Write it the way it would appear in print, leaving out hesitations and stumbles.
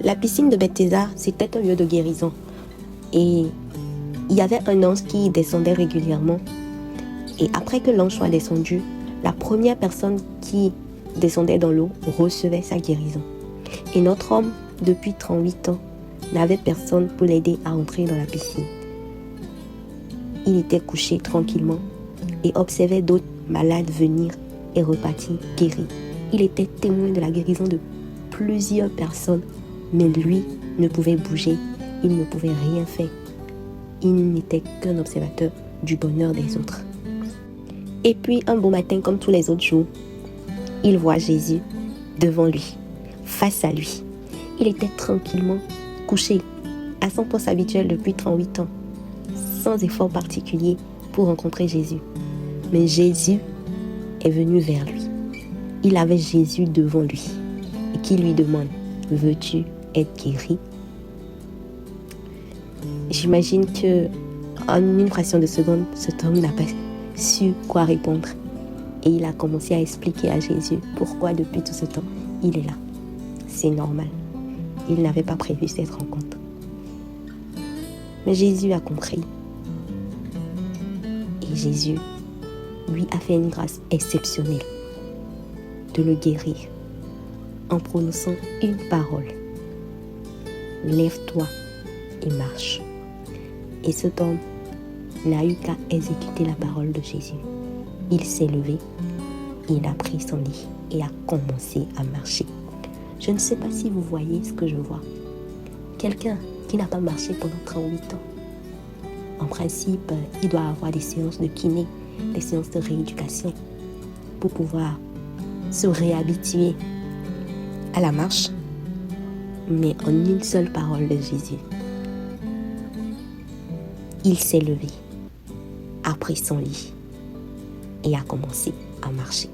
La piscine de Bethesda, c'était un lieu de guérison. Et il y avait un ange qui descendait régulièrement. Et après que l'ange soit descendu, la première personne qui descendait dans l'eau recevait sa guérison. Et notre homme, depuis 38 ans, n'avait personne pour l'aider à entrer dans la piscine. Il était couché tranquillement et observait d'autres malades venir et repartir guéris. Il était témoin de la guérison de plusieurs personnes, mais lui ne pouvait bouger, il ne pouvait rien faire. Il n'était qu'un observateur du bonheur des autres. Et puis un beau matin, comme tous les autres jours, il voit Jésus devant lui, face à lui. Il était tranquillement couché à son poste habituel depuis 38 ans, sans effort particulier pour rencontrer Jésus. Mais Jésus est venu vers lui. Il avait Jésus devant lui et qui lui demande « Veux-tu être guéri ?» J'imagine que en une fraction de seconde, cet homme n'a pas su quoi répondre. Et il a commencé à expliquer à Jésus pourquoi depuis tout ce temps, il est là. C'est normal. Il n'avait pas prévu cette rencontre. Mais Jésus a compris. Et Jésus lui a fait une grâce exceptionnelle de le guérir en prononçant une parole. Lève-toi et marche. Et cet homme n'a eu qu'à exécuter la parole de Jésus. Il s'est levé, il a pris son lit et a commencé à marcher. Je ne sais pas si vous voyez ce que je vois. Quelqu'un qui n'a pas marché pendant 38 ans. En principe, il doit avoir des séances de kiné, des séances de rééducation pour pouvoir se réhabituer à la marche. Mais en une seule parole de Jésus, il s'est levé, a pris son lit et a commencé à marcher.